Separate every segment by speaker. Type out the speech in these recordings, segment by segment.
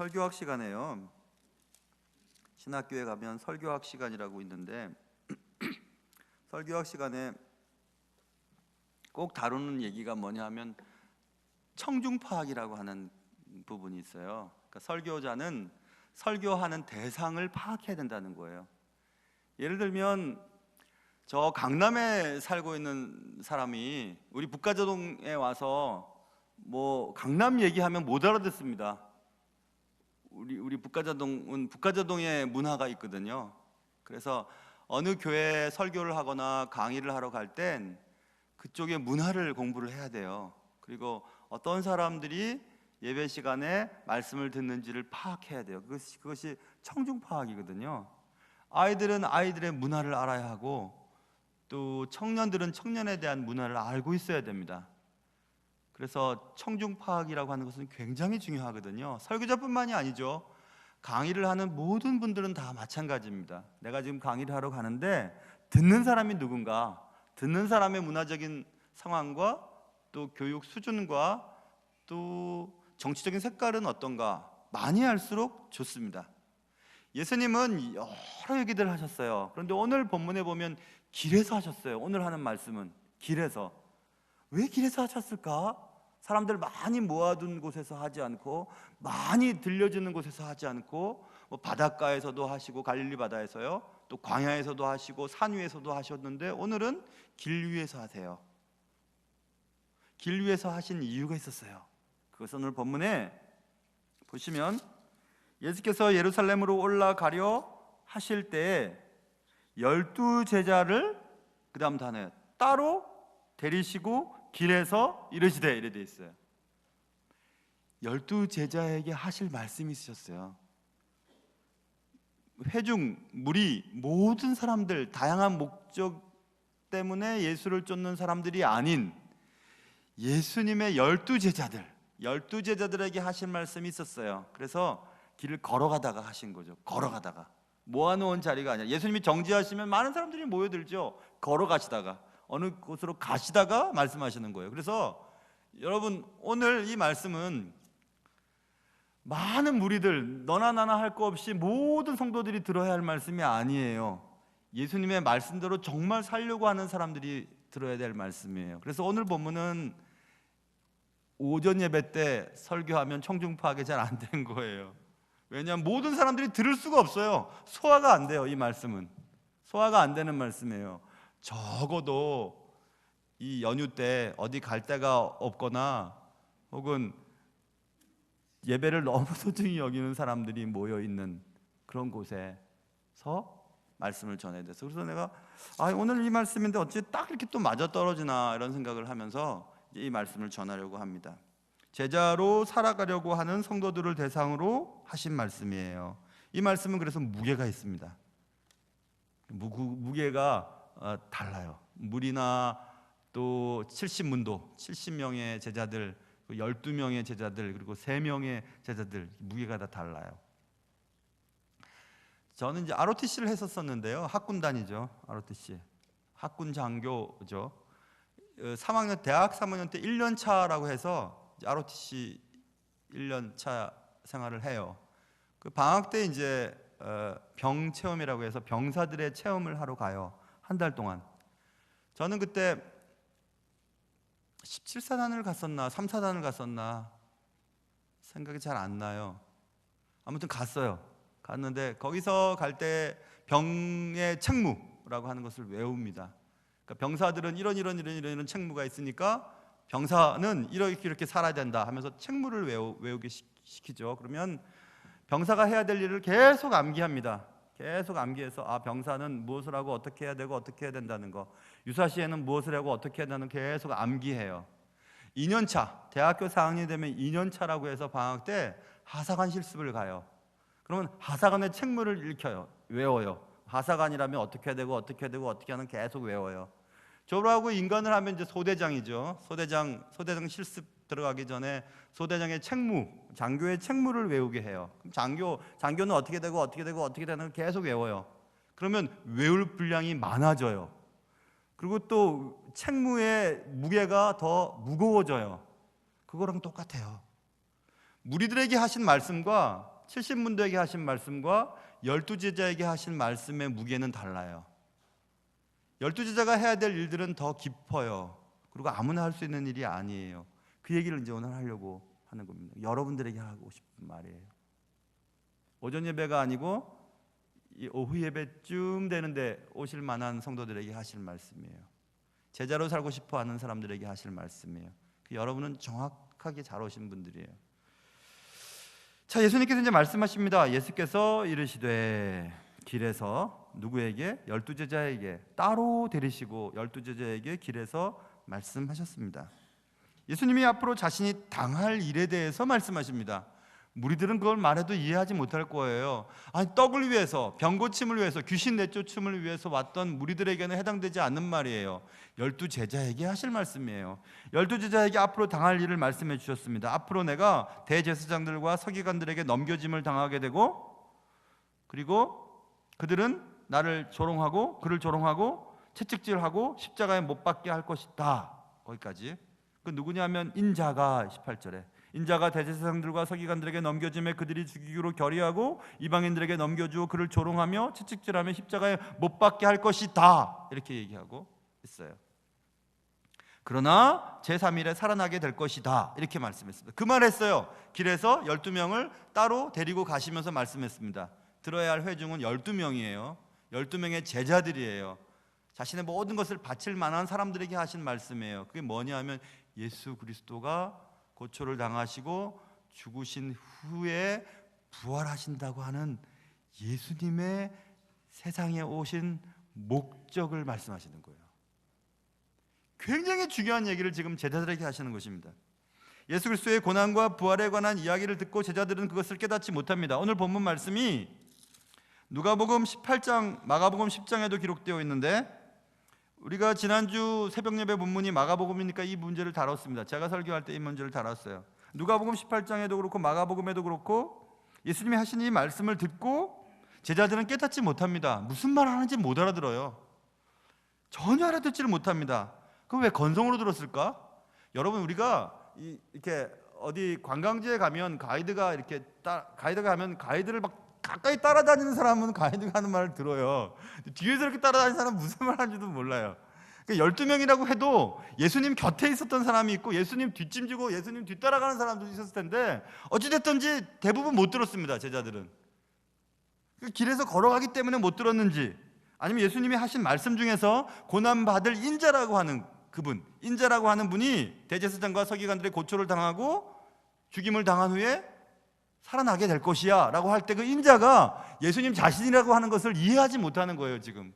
Speaker 1: 설교학 시간에요. 신학교에 가면 설교학 시간이라고 있는데 설교학 시간에 꼭 다루는 얘기가 뭐냐 하면 청중파악이라고 하는 부분이 있어요. 그러니까 설교자는 설교하는 대상을 파악해야 된다는 거예요. 예를 들면 저 강남에 살고 있는 사람이 우리 북가자동에 와서 뭐 강남 얘기하면 못 알아듣습니다. 우리 북가자동은 북가자동의 문화가 있거든요. 그래서 어느 교회에 설교를 하거나 강의를 하러 갈 땐 그쪽의 문화를 공부를 해야 돼요. 그리고 어떤 사람들이 예배 시간에 말씀을 듣는지를 파악해야 돼요. 그것이 청중 파악이거든요. 아이들은 아이들의 문화를 알아야 하고 또 청년들은 청년에 대한 문화를 알고 있어야 됩니다. 그래서 청중 파악이라고 하는 것은 굉장히 중요하거든요. 설교자뿐만이 아니죠. 강의를 하는 모든 분들은 다 마찬가지입니다. 내가 지금 강의를 하러 가는데 듣는 사람이 누군가, 듣는 사람의 문화적인 상황과 또 교육 수준과 또 정치적인 색깔은 어떤가 많이 알수록 좋습니다. 예수님은 여러 얘기들을 하셨어요. 그런데 오늘 본문에 보면 길에서 하셨어요. 오늘 하는 말씀은 길에서. 왜 길에서 하셨을까? 사람들 많이 모아둔 곳에서 하지 않고 많이 들려지는 곳에서 하지 않고 뭐 바닷가에서도 하시고 갈릴리 바다에서요, 또 광야에서도 하시고 산 위에서도 하셨는데 오늘은 길 위에서 하세요. 길 위에서 하신 이유가 있었어요. 그것은 오늘 본문에 보시면 예수께서 예루살렘으로 올라가려 하실 때 12 제자를 그 다음 단어에 따로 데리시고 길에서 이르시되 이래 돼 있어요. 12 제자에게 하실 말씀이 있으셨어요. 회중, 무리, 모든 사람들, 다양한 목적 때문에 예수를 쫓는 사람들이 아닌 예수님의 12 제자들, 12 제자들에게 하실 말씀이 있었어요. 그래서 길을 걸어가다가 하신 거죠. 걸어가다가 모아놓은 자리가 아니라 예수님이 정지하시면 많은 사람들이 모여들죠. 걸어가시다가 어느 곳으로 가시다가 말씀하시는 거예요. 그래서 여러분 오늘 이 말씀은 많은 무리들 너나 나나 할 거 없이 모든 성도들이 들어야 할 말씀이 아니에요. 예수님의 말씀대로 정말 살려고 하는 사람들이 들어야 될 말씀이에요. 그래서 오늘 본문은 오전 예배 때 설교하면 청중 파악이 잘 안 된 거예요. 왜냐하면 모든 사람들이 들을 수가 없어요. 소화가 안 돼요. 이 말씀은 소화가 안 되는 말씀이에요. 적어도 이 연휴 때 어디 갈 데가 없거나 혹은 예배를 너무 소중히 여기는 사람들이 모여 있는 그런 곳에서 말씀을 전해야 돼서 그래서 내가 오늘 이 말씀인데 어찌 딱 이렇게 또 맞아떨어지나 이런 생각을 하면서 이 말씀을 전하려고 합니다. 제자로 살아가려고 하는 성도들을 대상으로 하신 말씀이에요. 이 말씀은 그래서 무게가 있습니다. 무게가 달라요. 물이나 또 70문도 70명의 제자들, 12명의 제자들, 그리고 3명의 제자들 무게가 다 달라요. 저는 이제 ROTC를 했었었는데요. 학군단이죠. ROTC. 학군 장교죠. 3학년 대학 3학년 때 1년 차라고 해서 ROTC 1년 차 생활을 해요. 그 방학 때 이제 병 체험이라고 해서 병사들의 체험을 하러 가요. 한 달 동안. 저는 그때 17사단을 갔었나 3사단을 갔었나 생각이 잘 안 나요. 아무튼 갔어요. 갔는데 거기서 갈 때 병의 책무라고 하는 것을 외웁니다. 그러니까 병사들은 이런 책무가 있으니까 병사는 이렇게 살아야 된다 하면서 책무를 외우게 시키죠. 그러면 병사가 해야 될 일을 계속 암기합니다. 계속 암기해서 병사는 무엇을 하고 어떻게 해야 되고 어떻게 해야 된다는 거, 유사시에는 무엇을 하고 어떻게 해야 되는 계속 암기해요. 2년차, 대학교 4학년이 되면 2년차라고 해서 방학 때 하사관 실습을 가요. 그러면 하사관의 책무를 읽혀요. 외워요. 하사관이라면 어떻게 해야 되고 어떻게 해야 되고 어떻게 하는 계속 외워요. 졸업하고 인간을 하면 이제 소대장이죠. 소대장 실습 들어가기 전에 소대장의 책무, 장교의 책무를 외우게 해요. 그럼 장교는 어떻게 되고 어떻게 되고 어떻게 되는 걸 계속 외워요. 그러면 외울 분량이 많아져요. 그리고 또 책무의 무게가 더 무거워져요. 그거랑 똑같아요. 무리들에게 하신 말씀과 70문도에게 하신 말씀과 12제자에게 하신 말씀의 무게는 달라요. 12제자가 해야 될 일들은 더 깊어요. 그리고 아무나 할 수 있는 일이 아니에요. 그 얘기를 이제 오늘 하려고 하는 겁니다. 여러분들에게 하고 싶은 말이에요. 오전 예배가 아니고 이 오후 예배쯤 되는데 오실 만한 성도들에게 하실 말씀이에요. 제자로 살고 싶어 하는 사람들에게 하실 말씀이에요. 여러분은 정확하게 잘 오신 분들이에요. 자, 예수님께서 이제 말씀하십니다. 예수께서 이르시되 길에서 누구에게? 12제자에게 따로 데리시고 12제자에게 길에서 말씀하셨습니다. 예수님이 앞으로 자신이 당할 일에 대해서 말씀하십니다. 무리들은 그걸 말해도 이해하지 못할 거예요. 아니, 떡을 위해서, 병고침을 위해서, 귀신 내쫓음을 위해서 왔던 무리들에게는 해당되지 않는 말이에요. 12제자에게 하실 말씀이에요. 12제자에게 앞으로 당할 일을 말씀해 주셨습니다. 앞으로 내가 대제사장들과 서기관들에게 넘겨짐을 당하게 되고, 그리고 그들은 나를 조롱하고, 그를 조롱하고 채찍질하고 십자가에 못 박게 할 것이다. 거기까지. 그 누구냐면 인자가 18절에 인자가 대제사장들과 서기관들에게 넘겨짐에 그들이 죽이기로 결의하고 이방인들에게 넘겨주어 그를 조롱하며 채찍질하며 십자가에 못 박게 할 것이다. 이렇게 얘기하고 있어요. 그러나 제3일에 살아나게 될 것이다. 이렇게 말씀했습니다. 그 말했어요. 길에서 12명을 따로 데리고 가시면서 말씀했습니다. 들어야 할 회중은 12명이에요. 12명의 제자들이에요. 자신의 모든 것을 바칠 만한 사람들에게 하신 말씀이에요. 그게 뭐냐 하면 예수 그리스도가 고초를 당하시고 죽으신 후에 부활하신다고 하는 예수님의 세상에 오신 목적을 말씀하시는 거예요. 굉장히 중요한 얘기를 지금 제자들에게 하시는 것입니다. 예수 그리스도의 고난과 부활에 관한 이야기를 듣고 제자들은 그것을 깨닫지 못합니다. 오늘 본문 말씀이 누가복음 18장, 마가복음 10장에도 기록되어 있는데 우리가 지난주 새벽예배 본문이 마가복음이니까 이 문제를 다뤘습니다. 제가 설교할 때 이 문제를 다뤘어요. 누가복음 18장에도 그렇고 마가복음에도 그렇고 예수님이 하신 이 말씀을 듣고 제자들은 깨닫지 못합니다. 무슨 말 하는지 못 알아들어요. 전혀 알아듣지를 못합니다. 그럼 왜 건성으로 들었을까? 여러분, 우리가 이렇게 어디 관광지에 가면 가이드가 가면 가이드를 막 가까이 따라다니는 사람은 가이드가 하는 말을 들어요. 뒤에서 이렇게 따라다니는 사람은 무슨 말 하는지도 몰라요. 12명이라고 해도 예수님 곁에 있었던 사람이 있고 예수님 뒷짐지고 예수님 뒤따라가는 사람도 있었을 텐데 어찌됐든지 대부분 못 들었습니다. 제자들은 길에서 걸어가기 때문에 못 들었는지 아니면 예수님이 하신 말씀 중에서 고난받을 인자라고 하는 그분, 인자라고 하는 분이 대제사장과 서기관들의 고초를 당하고 죽임을 당한 후에 살아나게 될 것이야 라고 할 때 그 인자가 예수님 자신이라고 하는 것을 이해하지 못하는 거예요. 지금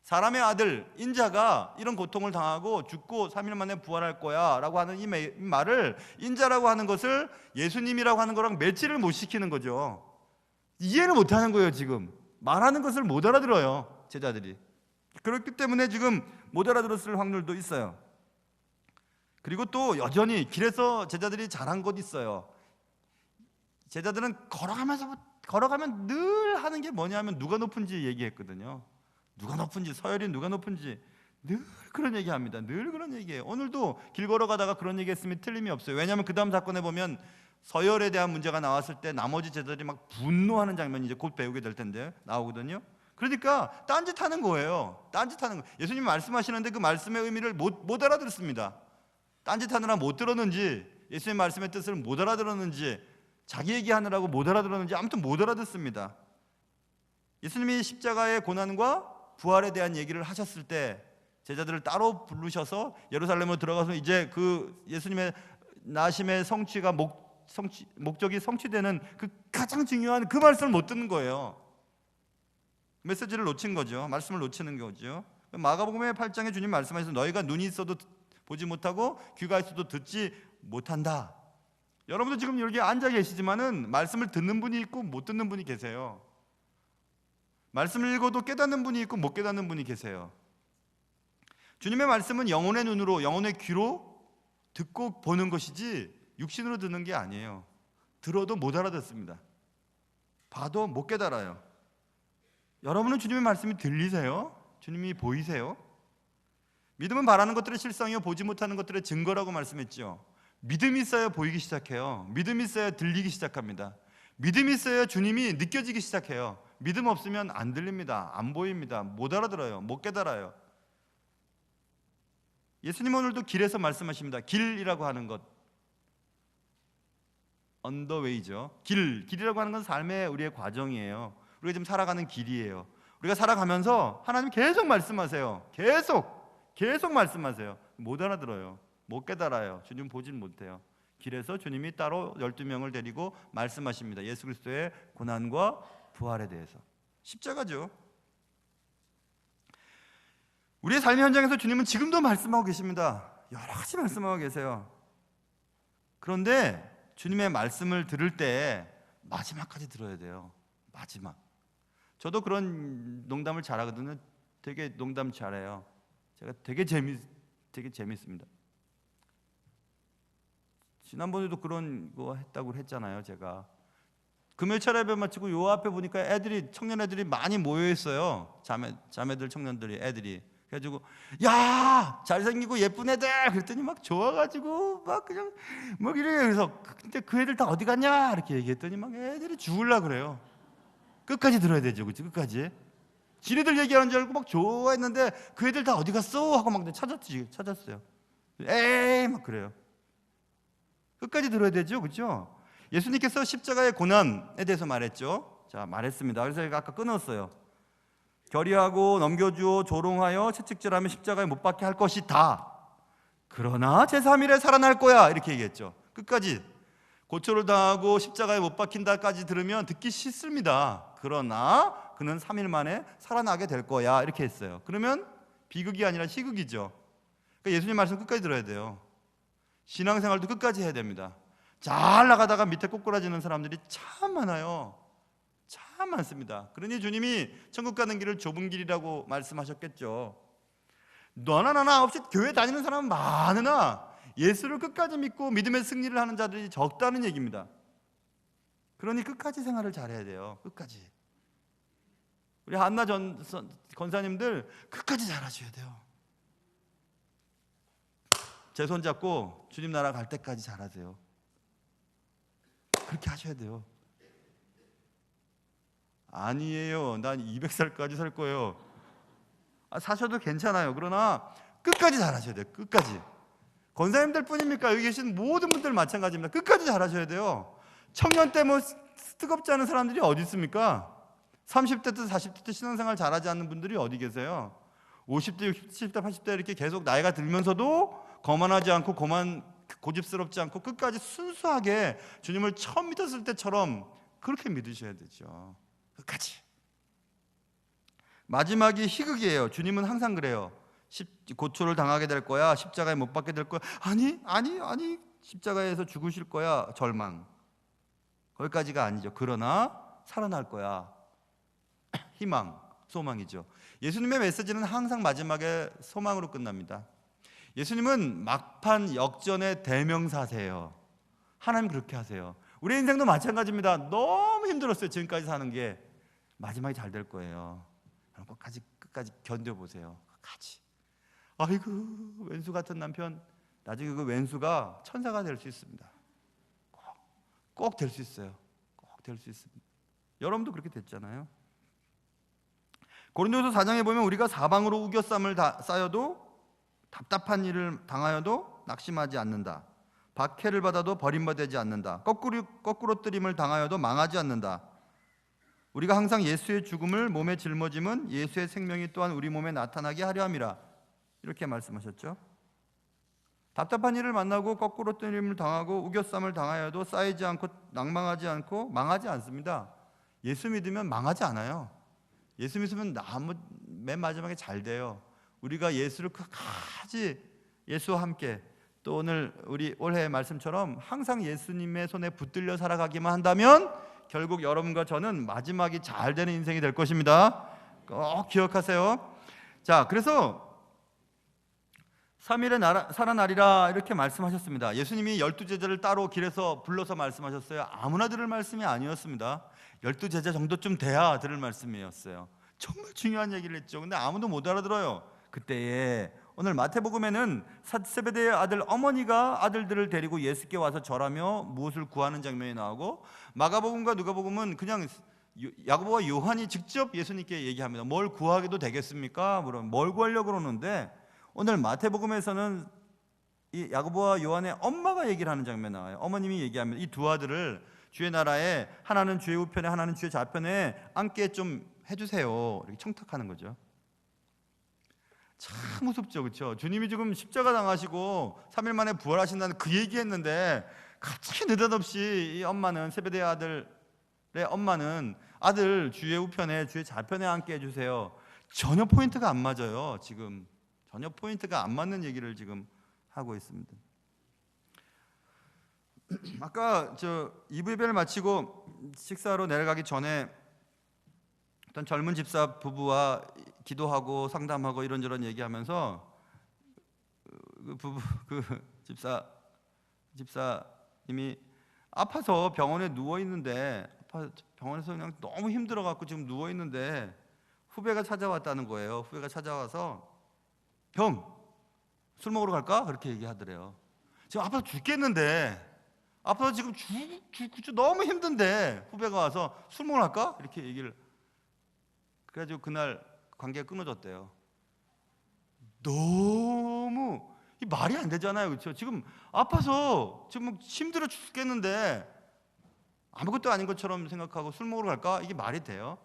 Speaker 1: 사람의 아들 인자가 이런 고통을 당하고 죽고 3일 만에 부활할 거야 라고 하는 이 말을 인자라고 하는 것을 예수님이라고 하는 거랑 매치를 못 시키는 거죠. 이해를 못하는 거예요. 지금 말하는 것을 못 알아들어요. 제자들이. 그렇기 때문에 지금 못 알아들었을 확률도 있어요. 그리고 또 여전히 길에서 제자들이 잘한 것 있어요. 제자들은 걸어가면 늘 하는 게 뭐냐면 누가 높은지 얘기했거든요. 누가 높은지, 서열이 누가 높은지 늘 그런 얘기합니다. 늘 그런 얘기해요. 오늘도 길 걸어가다가 그런 얘기했으면 틀림이 없어요. 왜냐하면 그 다음 사건에 보면 서열에 대한 문제가 나왔을 때 나머지 제자들이 막 분노하는 장면이 이제 곧 배우게 될 텐데 나오거든요. 그러니까 딴짓하는 거예요. 딴짓하는 거. 예수님 말씀하시는데 그 말씀의 의미를 못 알아들었습니다. 딴짓하느라 못 들었는지 예수님 말씀의 뜻을 못 알아들었는지 자기 얘기하느라고 못 알아들었는지 아무튼 못 알아듣습니다. 예수님이 십자가의 고난과 부활에 대한 얘기를 하셨을 때 제자들을 따로 부르셔서 예루살렘으로 들어가서 이제 그 예수님의 나심의 목적이 성취되는 그 가장 중요한 그 말씀을 못 듣는 거예요. 메시지를 놓친 거죠. 말씀을 놓치는 거죠. 마가복음의 8장에 주님 말씀하셔서 너희가 눈이 있어도 보지 못하고 귀가 있어도 듣지 못한다. 여러분도 지금 여기 앉아 계시지만은 말씀을 듣는 분이 있고 못 듣는 분이 계세요. 말씀을 읽어도 깨닫는 분이 있고 못 깨닫는 분이 계세요. 주님의 말씀은 영혼의 눈으로, 영혼의 귀로 듣고 보는 것이지 육신으로 듣는 게 아니에요. 들어도 못 알아듣습니다. 봐도 못 깨달아요. 여러분은 주님의 말씀이 들리세요? 주님이 보이세요? 믿음은 바라는 것들의 실상이요 보지 못하는 것들의 증거라고 말씀했죠. 믿음이 있어야 보이기 시작해요. 믿음이 있어야 들리기 시작합니다.
Speaker 2: 믿음이 있어야 주님이 느껴지기 시작해요. 믿음 없으면 안 들립니다. 안 보입니다. 못 알아들어요. 못 깨달아요. 예수님 오늘도 길에서 말씀하십니다. 길이라고 하는 것, on the way죠. 길이라고 하는 건 삶의 우리의 과정이에요. 우리가 지금 살아가는 길이에요. 우리가 살아가면서 하나님 계속 말씀하세요. 계속 말씀하세요. 못 알아들어요. 못 깨달아요. 주님 보질 못해요. 길에서 주님이 따로 12명을 데리고 말씀하십니다. 예수 그리스도의 고난과 부활에 대해서. 십자가죠. 우리의 삶의 현장에서 주님은 지금도 말씀하고 계십니다. 여러 가지 말씀하고 계세요. 그런데 주님의 말씀을 들을 때 마지막까지 들어야 돼요. 마지막. 저도 그런 농담을 잘하거든요. 되게 농담 잘해요. 제가 되게 재밌습니다. 지난번에도 그런 거 했다고 했잖아요. 제가 금요일 철야배 마치고 요 앞에 보니까 청년 애들이 많이 모여 있어요. 자매들, 청년들이, 애들이. 그래가지고 야, 잘생기고 예쁜 애들 그랬더니 막 좋아가지고 막 그냥 막 이래요. 그래서 근데 그 애들 다 어디 갔냐 이렇게 얘기했더니 막 애들이 죽을라 그래요. 끝까지 들어야 되죠, 그치? 끝까지. 지네들 얘기하는 줄 알고 막 좋아했는데 그 애들 다 어디 갔어 하고 막 찾았어요. 에이 막 그래요. 끝까지 들어야 되죠, 그렇죠? 예수님께서 십자가의 고난에 대해서 말했죠. 자, 말했습니다. 그래서 제가 아까 끊었어요. 결의하고 넘겨주어 조롱하여 채찍질하며 십자가에 못 박게 할 것이다. 그러나 제3일에 살아날 거야 이렇게 얘기했죠. 끝까지 고초를 당하고 십자가에 못 박힌다까지 들으면 듣기 싫습니다. 그러나 그는 3일 만에 살아나게 될 거야 이렇게 했어요. 그러면 비극이 아니라 희극이죠. 그러니까 예수님 말씀 끝까지 들어야 돼요. 신앙생활도 끝까지 해야 됩니다. 잘 나가다가 밑에 꼬꾸라지는 사람들이 참 많아요. 참 많습니다. 그러니 주님이 천국 가는 길을 좁은 길이라고 말씀하셨겠죠. 너나 나나 없이 교회 다니는 사람은 많으나 예수를 끝까지 믿고 믿음의 승리를 하는 자들이 적다는 얘기입니다. 그러니 끝까지 생활을 잘해야 돼요. 끝까지. 우리 한나 권사님들 끝까지 잘하셔야 돼요. 제 손 잡고 주님 나라 갈 때까지 잘하세요. 그렇게 하셔야 돼요. 아니에요. 난 200살까지 살 거예요. 사셔도 괜찮아요. 그러나 끝까지 잘하셔야 돼요. 끝까지. 권사님들 뿐입니까? 여기 계신 모든 분들 마찬가지입니다. 끝까지 잘하셔야 돼요. 청년 때 뭐 뜨겁지 않은 사람들이 어디 있습니까? 30대 때 40대 때 신앙생활 잘하지 않는 분들이 어디 계세요? 50대, 60대, 70대, 80대 이렇게 계속 나이가 들면서도 거만하지 않고 고집스럽지 않고 끝까지 순수하게 주님을 처음 믿었을 때처럼 그렇게 믿으셔야 되죠. 끝까지. 마지막이 희극이에요. 주님은 항상 그래요. 고초를 당하게 될 거야. 십자가에 못 박게 될 거야. 아니 십자가에서 죽으실 거야. 절망. 거기까지가 아니죠. 그러나 살아날 거야. 희망, 소망이죠. 예수님의 메시지는 항상 마지막에 소망으로 끝납니다. 예수님은 막판 역전의 대명사세요. 하나님 그렇게 하세요. 우리 인생도 마찬가지입니다. 너무 힘들었어요. 지금까지 사는 게. 마지막에 잘 될 거예요. 끝까지 견뎌보세요. 끝까지. 아이고 왼수 같은 남편, 나중에 그 왼수가 천사가 될 수 있습니다. 꼭 될 수 있어요. 꼭 될 수 있습니다. 여러분도 그렇게 됐잖아요. 고린도서 4장에 보면 우리가 사방으로 우겨쌈을 쌓여도 답답한 일을 당하여도 낙심하지 않는다. 박해를 받아도 버림받지 않는다. 거꾸로 뜨림을 당하여도 망하지 않는다. 우리가 항상 예수의 죽음을 몸에 짊어짐은 예수의 생명이 또한 우리 몸에 나타나게 하려 함이라. 이렇게 말씀하셨죠. 답답한 일을 만나고 거꾸로 뜨림을 당하고 우겨쌈을 당하여도 쌓이지 않고 낭망하지 않고 망하지 않습니다. 예수 믿으면 망하지 않아요. 예수 믿으면 맨 마지막에 잘 돼요. 우리가 예수를 끝까지 예수와 함께 또 오늘 우리 올해의 말씀처럼 항상 예수님의 손에 붙들려 살아가기만 한다면 결국 여러분과 저는 마지막이 잘 되는 인생이 될 것입니다. 꼭 기억하세요. 자, 그래서 3일에 살아나리라 이렇게 말씀하셨습니다. 예수님이 12제자를 따로 길에서 불러서 말씀하셨어요. 아무나 들을 말씀이 아니었습니다. 12제자 정도쯤 돼야 들을 말씀이었어요. 정말 중요한 얘기를 했죠. 근데 아무도 못 알아들어요. 그때에 오늘 마태복음에는 세베대의 아들 어머니가 아들들을 데리고 예수께 와서 절하며 무엇을 구하는 장면이 나오고, 마가복음과 누가복음은 그냥 야고보와 요한이 직접 예수님께 얘기합니다. 뭘 구하게도 되겠습니까? 뭘 구하려고 그러는데, 오늘 마태복음에서는 이 야고보와 요한의 엄마가 얘기를 하는 장면이 나와요. 어머님이 얘기하면 이 두 아들을 주의 나라에 하나는 주의 우편에 하나는 주의 좌편에 앉게 좀 해주세요, 이렇게 청탁하는 거죠. 참 무섭죠, 그렇죠? 주님이 지금 십자가 당하시고 3일 만에 부활하신다는 그 얘기했는데 갑자기 느닷없이 이 엄마는, 세베대의 아들의 엄마는 아들 주의 우편에 주의 좌편에 앉게 해주세요. 전혀 포인트가 안 맞아요. 지금 전혀 포인트가 안 맞는 얘기를 지금 하고 있습니다. 아까 저 2부 예배를 마치고 식사로 내려가기 전에 어떤 젊은 집사 부부와 기도하고 상담하고 이런저런 얘기하면서 그 집사님이 아파서 병원에 누워 있는데, 병원에서 그냥 너무 힘들어 갖고 지금 누워 있는데 후배가 찾아왔다는 거예요. 후배가 찾아와서 형, 술 먹으러 갈까? 그렇게 얘기하더래요. 지금 아파서 죽겠는데, 아파서 지금 너무 힘든데 후배가 와서 술 먹으러 갈까? 이렇게 얘기를. 그래가지고 그날 관계가 끊어졌대요. 너무 이 말이 안 되잖아요, 그렇죠? 지금 아파서 지금 힘들어 죽겠는데 아무것도 아닌 것처럼 생각하고 술 먹으러 갈까? 이게 말이 돼요?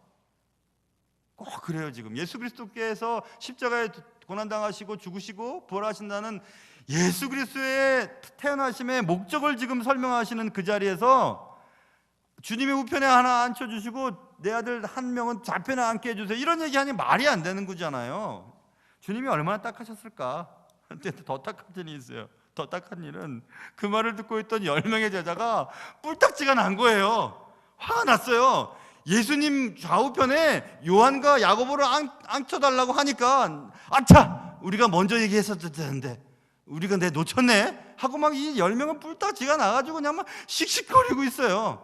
Speaker 2: 꼭 그래요. 지금 예수 그리스도께서 십자가에 고난당하시고 죽으시고 부활하신다는 예수 그리스도의 태어나심의 목적을 지금 설명하시는 그 자리에서 주님의 우편에 하나 앉혀주시고 내 아들 한 명은 좌편에 앉게 해주세요, 이런 얘기하니 말이 안 되는 거잖아요. 주님이 얼마나 딱하셨을까? 근데 더 딱한 일이 있어요. 더 딱한 일은 그 말을 듣고 있던 10명의 제자가 뿔딱지가 난 거예요. 화가 났어요. 예수님 좌우편에 요한과 야고보를 앉혀달라고 하니까 아차! 우리가 먼저 얘기했었을 텐데 우리가 내 놓쳤네? 하고 막 이 10명은 뿔딱지가 나가지고 그냥 막 씩씩거리고 있어요.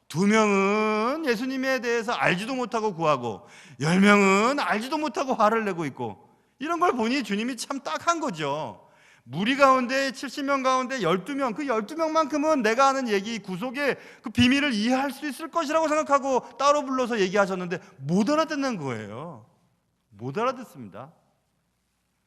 Speaker 2: 2명은 예수님에 대해서 알지도 못하고 구하고 10명은 알지도 못하고 화를 내고 있고, 이런 걸 보니 주님이 참 딱한 거죠. 무리 가운데 70명 가운데 12명, 그 12명만큼은 내가 하는 얘기 구속의 그 비밀을 이해할 수 있을 것이라고 생각하고 따로 불러서 얘기하셨는데 못 알아듣는 거예요. 못 알아듣습니다.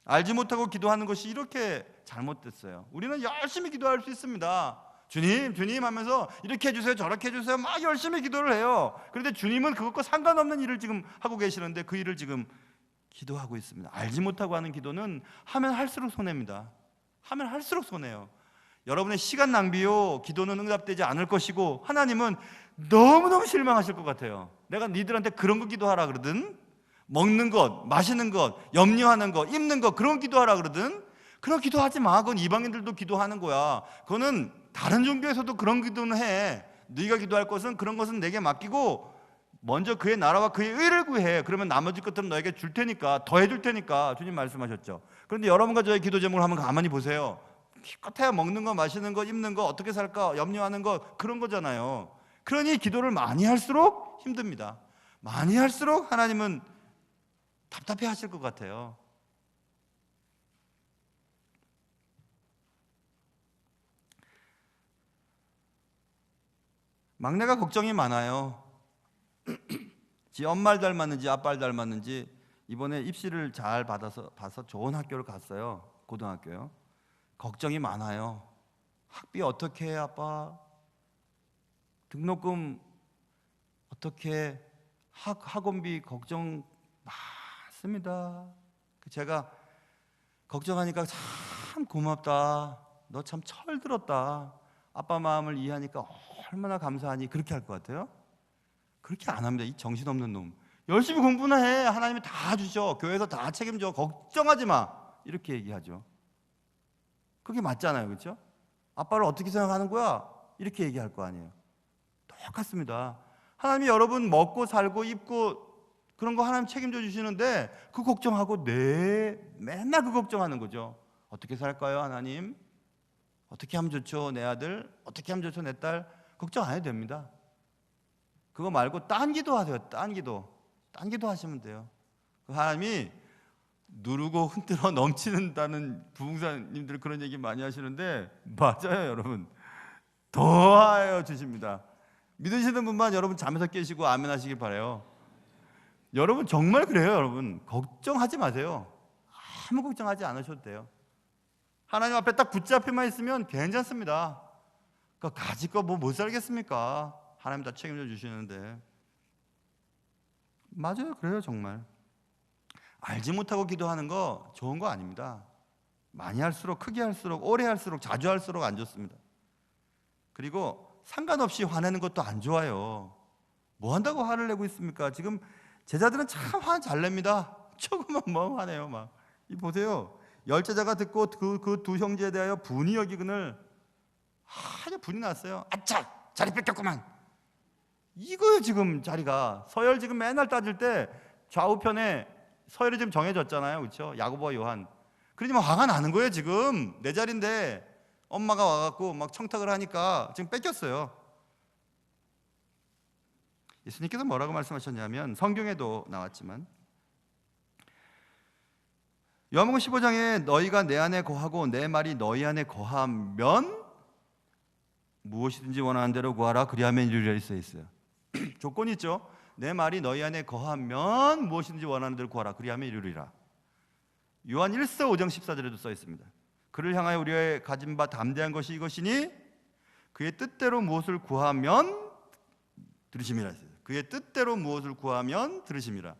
Speaker 2: 알지 못하고 기도하는 것이 이렇게 잘못됐어요. 우리는 열심히 기도할 수 있습니다. 주님, 주님 하면서 이렇게 해주세요, 저렇게 해주세요, 막 열심히 기도를 해요. 그런데 주님은 그것과 상관없는 일을 지금 하고 계시는데 그 일을 지금 기도하고 있습니다. 알지 못하고 하는 기도는 하면 할수록 손해입니다. 하면 할수록 손해요. 여러분의 시간 낭비요, 기도는 응답되지 않을 것이고 하나님은 너무너무 실망하실 것 같아요. 내가 니들한테 그런 거 기도하라 그러든, 먹는 것, 마시는 것, 염려하는 것, 입는 것, 그런 기도하라 그러든, 그런 기도하지 마. 그건 이방인들도 기도하는 거야. 그거는 다른 종교에서도 그런 기도는 해. 네가 기도할 것은 그런 것은 내게 맡기고 먼저 그의 나라와 그의 의를 구해. 그러면 나머지 것들은 너에게 줄 테니까, 더 해줄 테니까 주님 말씀하셨죠. 그런데 여러분과 저의 기도 제목을 한번 가만히 보세요. 기껏해야 먹는 거, 마시는 거, 입는 거, 어떻게 살까 염려하는 거, 그런 거잖아요. 그러니 기도를 많이 할수록 힘듭니다. 많이 할수록 하나님은 답답해 하실 것 같아요. 막내가 걱정이 많아요. 지 엄마를 닮았는지 아빠를 닮았는지 이번에 입시를 잘 봐서 좋은 학교를 갔어요. 고등학교요. 걱정이 많아요. 학비 어떻게 해, 아빠? 등록금 어떻게 해? 학원비 걱정 많습니다. 제가 걱정하니까 참 고맙다. 너 참 철들었다. 아빠 마음을 이해하니까 얼마나 감사하니. 그렇게 할 것 같아요? 그렇게 안 합니다. 이 정신없는 놈. 열심히 공부나 해. 하나님이 다 주셔. 교회에서 다 책임져. 걱정하지 마. 이렇게 얘기하죠. 그게 맞잖아요. 그렇죠? 아빠를 어떻게 생각하는 거야? 이렇게 얘기할 거 아니에요. 똑같습니다. 하나님이 여러분 먹고 살고 입고 그런 거 하나님 책임져 주시는데 그 걱정하고 맨날 그 걱정하는 거죠. 어떻게 살까요, 하나님? 어떻게 하면 좋죠, 내 아들? 어떻게 하면 좋죠, 내 딸? 걱정 안 해도 됩니다. 그거 말고 딴 기도 하세요. 딴 기도 하시면 돼요. 하나님이 누르고 흔들어 넘치는다는 부흥사님들 그런 얘기 많이 하시는데 맞아요, 여러분. 더하여 주십니다. 믿으시는 분만 여러분 잠에서 깨시고 아멘 하시길 바라요. 여러분 정말 그래요, 여러분. 걱정하지 마세요. 아무 걱정하지 않으셔도 돼요. 하나님 앞에 딱 붙잡혀만 있으면 괜찮습니다. 그 가지 거 뭐 못 살겠습니까? 하나님 다 책임져 주시는데. 맞아요, 그래요, 정말. 알지 못하고 기도하는 거 좋은 거 아닙니다. 많이 할수록, 크게 할수록, 오래 할수록, 자주 할수록 안 좋습니다. 그리고 상관없이 화내는 것도 안 좋아요. 뭐 한다고 화를 내고 있습니까? 지금 제자들은 참 화 잘 냅니다. 조금만 뭐 화내요, 막. 이 보세요. 열제자가 듣고 그 두 형제에 대하여 분이 여기거늘 아주 분이 났어요. 아차, 자리 뺏겼구만. 이거요, 지금 자리가. 서열 지금 맨날 따질 때 좌우편에 서열이 지금 정해졌잖아요, 그렇죠? 야고보와 요한. 그러지만 화가 나는 거예요, 지금. 내 자리인데 엄마가 와갖고 막 청탁을 하니까 지금 뺏겼어요. 예수님께서 뭐라고 말씀하셨냐면 성경에도 나왔지만 요한복음 15장에 너희가 내 안에 거하고 내 말이 너희 안에 거하면 무엇이든지 원하는 대로 구하라 그리하면 이루리라 써 있어요. 조건이 있죠. 내 말이 너희 안에 거하면 무엇이든지 원하는 대로 구하라 그리하면 이루리라. 요한 1서 5장 14절에도 써 있습니다. 그를 향하여 우리의 가진 바 담대한 것이 이것이니 그의 뜻대로 무엇을 구하면 들으심이라 했어요. 그의 뜻대로 무엇을 구하면 들으심이라.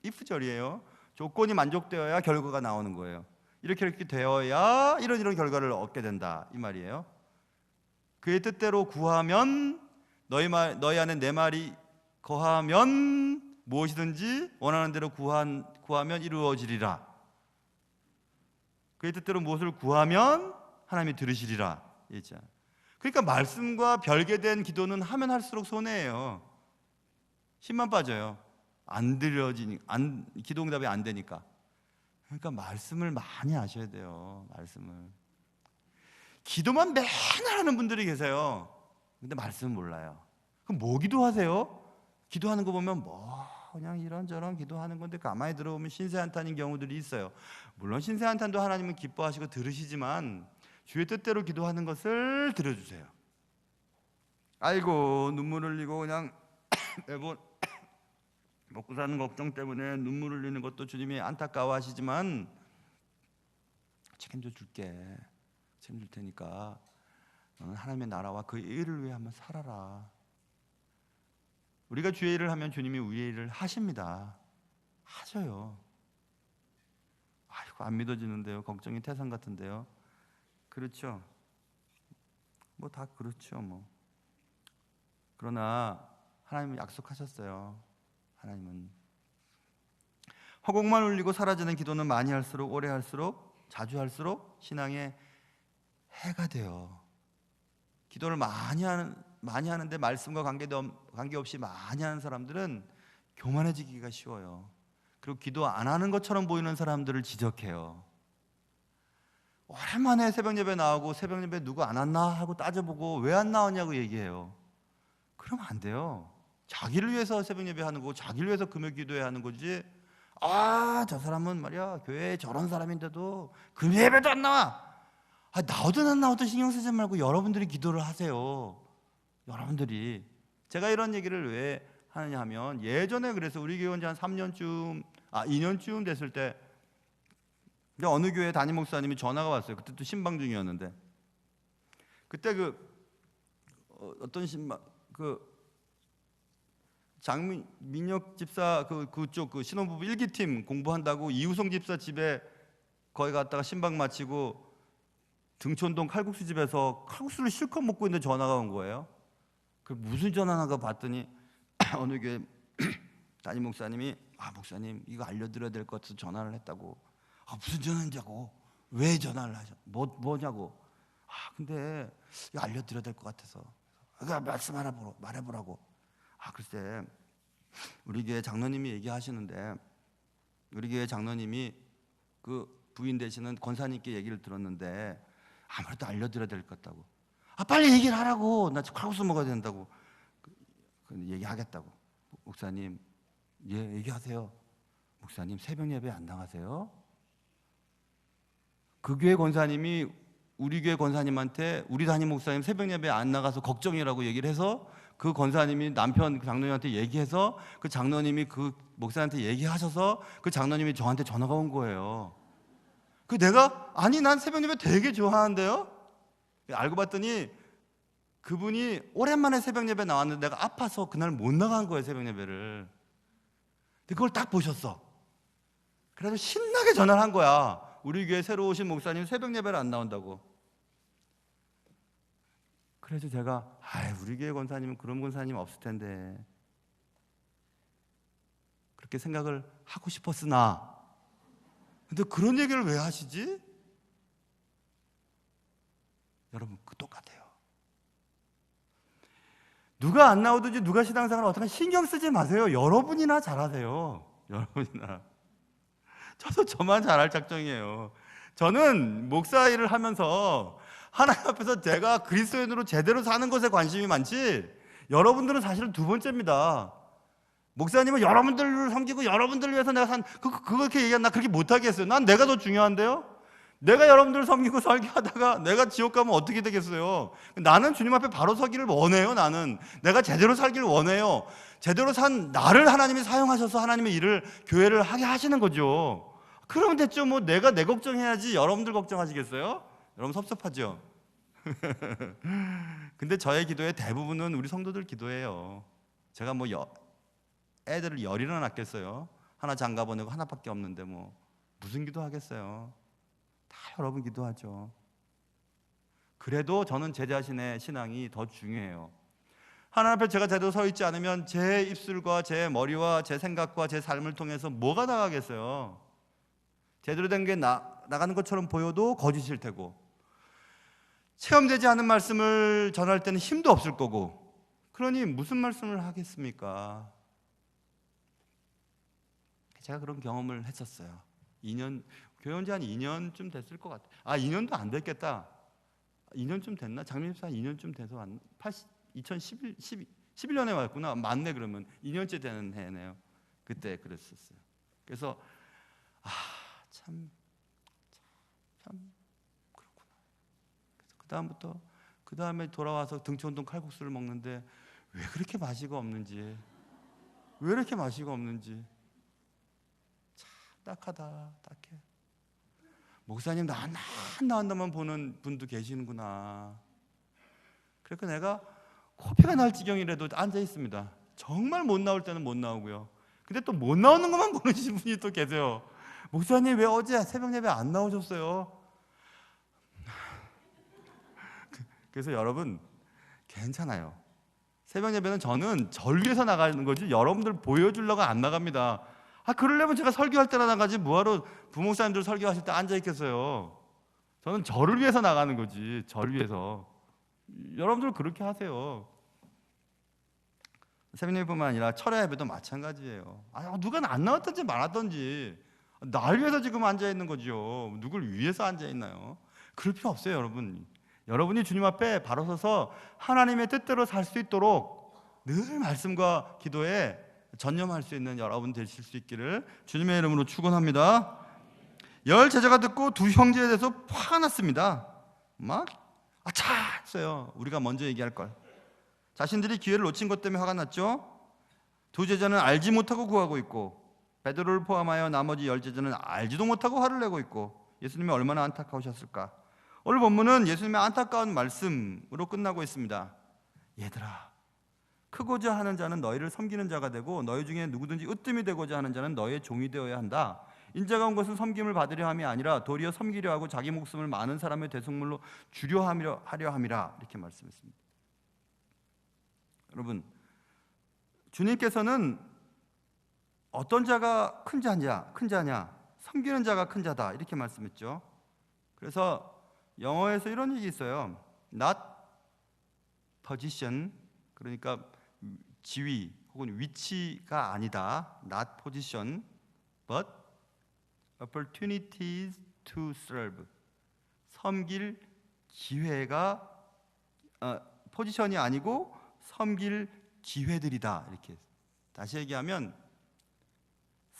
Speaker 2: if절이에요. 조건이 만족되어야 결과가 나오는 거예요. 이렇게 되어야 이런 결과를 얻게 된다 이 말이에요. 그의 뜻대로 구하면 너희 안에 내 말이 거하면 무엇이든지 원하는 대로 구하면 이루어지리라. 그의 뜻대로 무엇을 구하면 하나님이 들으시리라. 그러니까 말씀과 별개된 기도는 하면 할수록 손해예요. 힘만 빠져요. 기도 응답이 안 되니까. 그러니까 말씀을 많이 하셔야 돼요. 말씀을. 기도만 맨날 하는 분들이 계세요. 근데 말씀은 몰라요. 그럼 뭐 기도하세요? 기도하는 거 보면 뭐 그냥 이런저런 기도하는 건데 가만히 들어보면 신세한탄인 경우들이 있어요. 물론 신세한탄도 하나님은 기뻐하시고 들으시지만 주의 뜻대로 기도하는 것을 들어주세요. 아이고 눈물 흘리고 그냥 매번 먹고 사는 걱정 때문에 눈물 흘리는 것도 주님이 안타까워하시지만 책임져 줄게. 책임질 테니까 너는 하나님의 나라와 그 일을 위해 한번 살아라. 우리가 주의 일을 하면 주님이 우리의 일을 하십니다. 하셔요. 아이고 안 믿어지는데요. 걱정이 태산 같은데요. 그렇죠. 뭐 다 그렇죠. 뭐. 그러나 하나님은 약속하셨어요. 하나님은 허공만 울리고 사라지는 기도는 많이 할수록 오래 할수록 자주 할수록 신앙의 해가 돼요. 기도를 많이 하는데 말씀과 관계없이 많이 하는 사람들은 교만해지기가 쉬워요. 그리고 기도 안 하는 것처럼 보이는 사람들을 지적해요. 오랜만에 새벽 예배 나오고 새벽 예배 누구 안 왔나 하고 따져보고 왜 안 나왔냐고 얘기해요. 그러면 안 돼요. 자기를 위해서 새벽 예배 하는 거고 자기를 위해서 금요 기도해야 하는 거지. 저 사람은 말이야 교회에 저런 사람인데도 금요 예배도 안 나와. 나오든 안 나오든 신경 쓰지 말고 여러분들이 기도를 하세요. 여러분들이. 제가 이런 얘기를 왜 하느냐 하면 예전에 그래서 우리 교회 한 2년쯤 됐을 때 어느 교회 담임 목사님이 전화가 왔어요. 그때 또 신방 중이었는데 그때 어떤 장민혁 집사 그쪽 신혼부부 1기팀 공부한다고 이우성 집사 집에 거기 갔다가 신방 마치고 등촌동 칼국수 집에서 칼국수를 실컷 먹고 있는데 전화가 온 거예요. 그 무슨 전화가 봤더니 어느 교회 담임 목사님이 목사님 이거 알려드려야 될 것 같아서 전화를 했다고. 무슨 전화인지고 왜 전화를 하셔? 뭐냐고. 근데 이거 알려드려야 될 것 같아서. 말해보라고. 글쎄 우리 교회 장로님이 얘기하시는데 우리 교회 장로님이 그 부인 되시는 권사님께 얘기를 들었는데 아무래도 알려드려야 될 것 같다고. 빨리 얘기를 하라고. 나 칼국수 먹어야 된다고. 얘기하겠다고. 목사님, 얘기하세요. 목사님 새벽 예배 안 나가세요? 그 교회 권사님이 우리 교회 권사님한테 우리 담임 목사님 새벽 예배 안 나가서 걱정이라고 얘기를 해서 그 권사님이 남편 장로님한테 얘기해서 그 장로님이 그 목사한테 얘기하셔서 그 장로님이 저한테 전화가 온 거예요. 그 내가 아니 난 새벽 예배 되게 좋아하는데요. 알고 봤더니 그분이 오랜만에 새벽 예배 나왔는데 내가 아파서 그날 못 나간 거예요, 새벽 예배를. 근데 그걸 딱 보셨어. 그래서 신나게 전화를 한 거야. 우리 교회 새로 오신 목사님 새벽 예배를 안 나온다고. 그래서 제가 우리 교회 권사님은 그런 권사님 없을 텐데 그렇게 생각을 하고 싶었으나 근데 그런 얘기를 왜 하시지? 여러분 그 똑같아요. 누가 안 나오든지 누가 신앙생활을 어떻게 신경 쓰지 마세요. 여러분이나 잘하세요. 여러분이나. 저도 저만 잘할 작정이에요. 저는 목사 일을 하면서 하나님 앞에서 제가 그리스도인으로 제대로 사는 것에 관심이 많지 여러분들은 사실은 두 번째입니다. 목사님은 여러분들을 섬기고 여러분들을 위해서 내가 그렇게 얘기하면 나 그렇게 못하겠어요. 난 내가 더 중요한데요. 내가 여러분들을 섬기고 설교하다가 내가 지옥 가면 어떻게 되겠어요? 나는 주님 앞에 바로 서기를 원해요. 나는 내가 제대로 살기를 원해요. 제대로 산 나를 하나님이 사용하셔서 하나님의 일을 교회를 하게 하시는 거죠. 그러면 됐죠. 뭐 내가 내 걱정해야지 여러분들 걱정하시겠어요? 여러분 섭섭하죠? 근데 저의 기도의 대부분은 우리 성도들 기도예요. 제가 뭐 애들을 열이나 낳겠어요. 하나 장가 보내고 하나밖에 없는데 뭐 무슨 기도하겠어요? 다 여러분 기도하죠. 그래도 저는 제 자신의 신앙이 더 중요해요. 하나님 앞에 제가 제대로 서 있지 않으면 제 입술과 제 머리와 제 생각과 제 삶을 통해서 뭐가 나가겠어요? 제대로 된 게 나가는 것처럼 보여도 거짓일 테고 체험되지 않은 말씀을 전할 때는 힘도 없을 거고 그러니 무슨 말씀을 하겠습니까? 제가 그런 경험을 했었어요. 2년 교회 온 지 한 2년쯤 됐을 것 같아요. 2년도 안 됐겠다. 2년쯤 됐나? 장례입사 2년쯤 돼서 2011년에 왔구나. 맞네. 그러면 2년째 되는 해네요. 그때 그랬었어요. 그래서 참 그렇구나. 그래서 그 다음에 돌아와서 등촌동 칼국수를 먹는데 왜 그렇게 맛이가 없는지 참 딱하다. 딱해. 목사님 나 나온다만 보는 분도 계시는구나. 그러니까 내가 코피가 날 지경이라도 앉아 있습니다. 정말 못 나올 때는 못 나오고요. 근데 또 못 나오는 것만 보는 분이 또 계세요. 목사님 왜 어제 새벽 예배 안 나오셨어요? 그래서 여러분 괜찮아요. 새벽 예배는 저는 절 위해서 나가는 거지 여러분들 보여주려고 안 나갑니다. 그러려면 제가 설교할 때나 나가지 뭐하러 부목사님들 설교하실 때 앉아 있겠어요. 저는 저를 위해서 나가는 거지. 저를 위해서. 여러분들 그렇게 하세요. 새벽 예배뿐만 아니라 철야 예배도 마찬가지예요. 누가 안 나왔든지 말았든지 날 위해서 지금 앉아 있는 거죠. 누굴 위해서 앉아 있나요? 그럴 필요 없어요, 여러분. 여러분이 주님 앞에 바로 서서 하나님의 뜻대로 살 수 있도록 늘 말씀과 기도에 전념할 수 있는 여러분 되실 수 있기를 주님의 이름으로 축원합니다. 10 제자가 듣고 두 형제에 대해서 화가 났습니다. 막 했어요. 우리가 먼저 얘기할 걸. 자신들이 기회를 놓친 것 때문에 화가 났죠. 두 제자는 알지 못하고 구하고 있고 베드로를 포함하여 나머지 10 제자는 알지도 못하고 화를 내고 있고 예수님이 얼마나 안타까우셨을까. 오늘 본문은 예수님의 안타까운 말씀으로 끝나고 있습니다. 얘들아, 크고자 하는 자는 너희를 섬기는 자가 되고 너희 중에 누구든지 으뜸이 되고자 하는 자는 너희의 종이 되어야 한다. 인자가 온 것은 섬김을 받으려 함이 아니라 도리어 섬기려 하고 자기 목숨을 많은 사람의 대속물로 주려 하려 함이라. 이렇게 말씀했습니다. 여러분, 주님께서는 어떤 자가 큰 자냐? 섬기는 자가 큰 자다. 이렇게 말씀했죠. 그래서 영어에서 이런 얘기 있어요. Not position, 그러니까 지위 혹은 위치가 아니다. Not position, but opportunities to serve. 섬길 기회가 포지션이 아니고 섬길 기회들이다. 이렇게 다시 얘기하면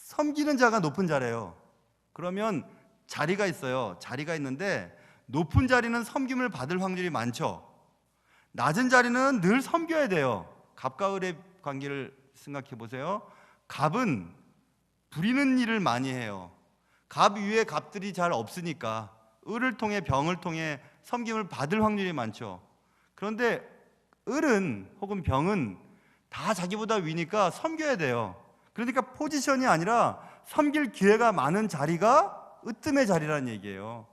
Speaker 2: 섬기는 자가 높은 자래요. 그러면 자리가 있어요. 자리가 있는데 높은 자리는 섬김을 받을 확률이 많죠. 낮은 자리는 늘 섬겨야 돼요. 갑과 을의 관계를 생각해 보세요. 갑은 부리는 일을 많이 해요. 갑 위에 갑들이 잘 없으니까 을을 통해 병을 통해 섬김을 받을 확률이 많죠. 그런데 을은 혹은 병은 다 자기보다 위니까 섬겨야 돼요. 그러니까 포지션이 아니라 섬길 기회가 많은 자리가 으뜸의 자리라는 얘기예요.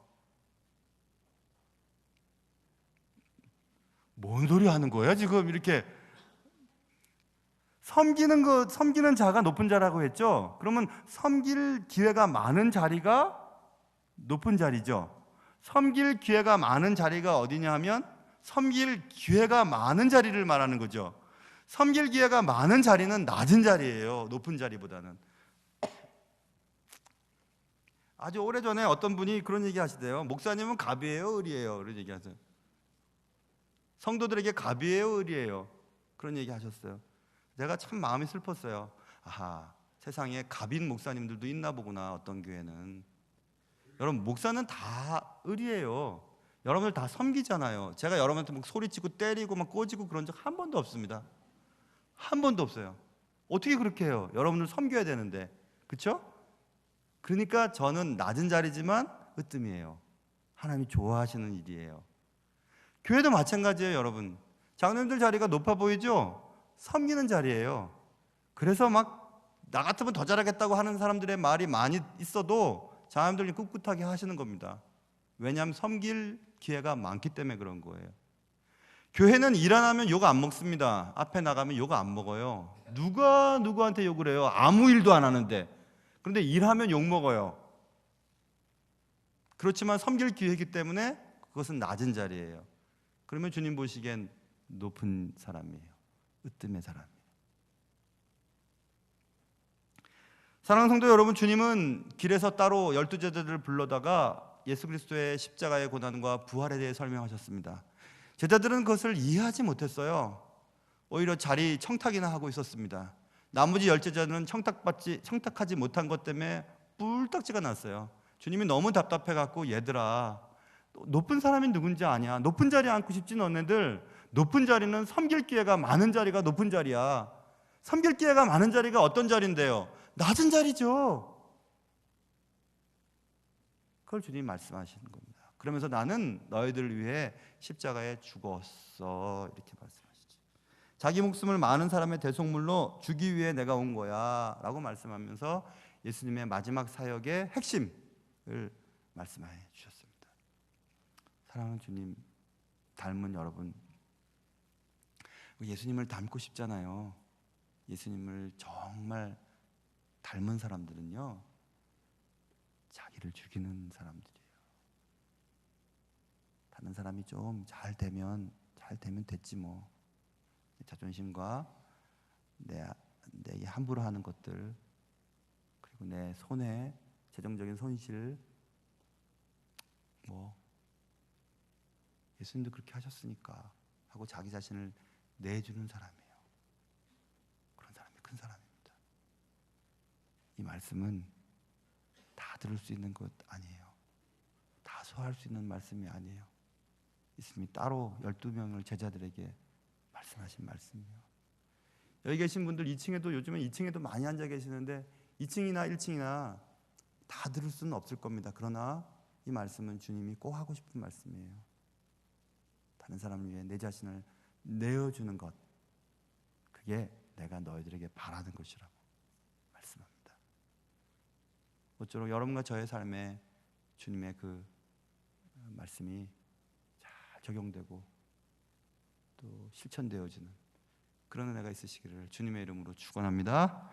Speaker 2: 뭔 소리 하는 거야 지금? 이렇게 섬기는 자가 높은 자라고 했죠. 그러면 섬길 기회가 많은 자리가 높은 자리죠. 섬길 기회가 많은 자리가 어디냐 하면 섬길 기회가 많은 자리를 말하는 거죠. 섬길 기회가 많은 자리는 낮은 자리예요. 높은 자리보다는. 아주 오래전에 어떤 분이 그런 얘기 하시대요. 목사님은 갑이에요, 을이에요? 그런 얘기 하세요. 성도들에게 갑이에요, 을이에요? 그런 얘기 하셨어요. 내가 참 마음이 슬펐어요. 아하, 세상에 갑인 목사님들도 있나 보구나, 어떤 교회는. 여러분, 목사는 다 을이에요. 여러분들 다 섬기잖아요. 제가 여러분한테 막 소리치고 때리고 막 꼬지고 그런 적 한 번도 없습니다. 한 번도 없어요. 어떻게 그렇게 해요? 여러분들 섬겨야 되는데. 그렇죠? 그러니까 저는 낮은 자리지만 으뜸이에요. 하나님이 좋아하시는 일이에요. 교회도 마찬가지예요, 여러분. 장로님들 자리가 높아 보이죠? 섬기는 자리예요. 그래서 막 나 같으면 더 잘하겠다고 하는 사람들의 말이 많이 있어도 장로님들이 꿋꿋하게 하시는 겁니다. 왜냐하면 섬길 기회가 많기 때문에 그런 거예요. 교회는 일 안 하면 욕 안 먹습니다. 앞에 나가면 욕 안 먹어요. 누가 누구한테 욕을 해요? 아무 일도 안 하는데. 그런데 일하면 욕 먹어요. 그렇지만 섬길 기회이기 때문에 그것은 낮은 자리예요. 그러면 주님 보시기엔 높은 사람이에요. 으뜸의 사람이에요. 사랑하는 성도 여러분, 주님은 길에서 따로 12제자들을 불러다가 예수 그리스도의 십자가의 고난과 부활에 대해 설명하셨습니다. 제자들은 그것을 이해하지 못했어요. 오히려 자리 청탁이나 하고 있었습니다. 나머지 10제자는 청탁하지 못한 것 때문에 뿔딱지가 났어요. 주님이 너무 답답해갖고 얘들아, 높은 사람이 누군지 아냐? 높은 자리에 앉고 싶지 너네들. 높은 자리는 섬길 기회가 많은 자리가 높은 자리야. 섬길 기회가 많은 자리가 어떤 자리인데요? 낮은 자리죠. 그걸 주님이 말씀하시는 겁니다. 그러면서 나는 너희들을 위해 십자가에 죽었어, 이렇게 말씀하시죠. 자기 목숨을 많은 사람의 대속물로 주기 위해 내가 온 거야 라고 말씀하면서 예수님의 마지막 사역의 핵심을 말씀해 주셨습니다. 사랑하는 주님 닮은 여러분, 예수님을 닮고 싶잖아요. 예수님을 정말 닮은 사람들은요, 자기를 죽이는 사람들이에요. 다른 사람이 좀 잘 되면 됐지 뭐. 내 자존심과 내 함부로 하는 것들, 그리고 내 손해, 재정적인 손실, 뭐 예수님도 그렇게 하셨으니까 하고 자기 자신을 내주는 사람이에요. 그런 사람이 큰 사람입니다. 이 말씀은 다 들을 수 있는 것 아니에요. 다 소화할 수 있는 말씀이 아니에요. 예수님이 따로 12명을 제자들에게 말씀하신 말씀이에요. 여기 계신 분들 2층에도, 요즘은 2층에도 많이 앉아 계시는데 2층이나 1층이나 다 들을 수는 없을 겁니다. 그러나 이 말씀은 주님이 꼭 하고 싶은 말씀이에요. 다른 사람을 위해 내 자신을 내어주는 것, 그게 내가 너희들에게 바라는 것이라고 말씀합니다. 모쪼록 여러분과 저의 삶에 주님의 그 말씀이 잘 적용되고 또 실천되어지는 그런 은혜가 있으시기를 주님의 이름으로 축원합니다.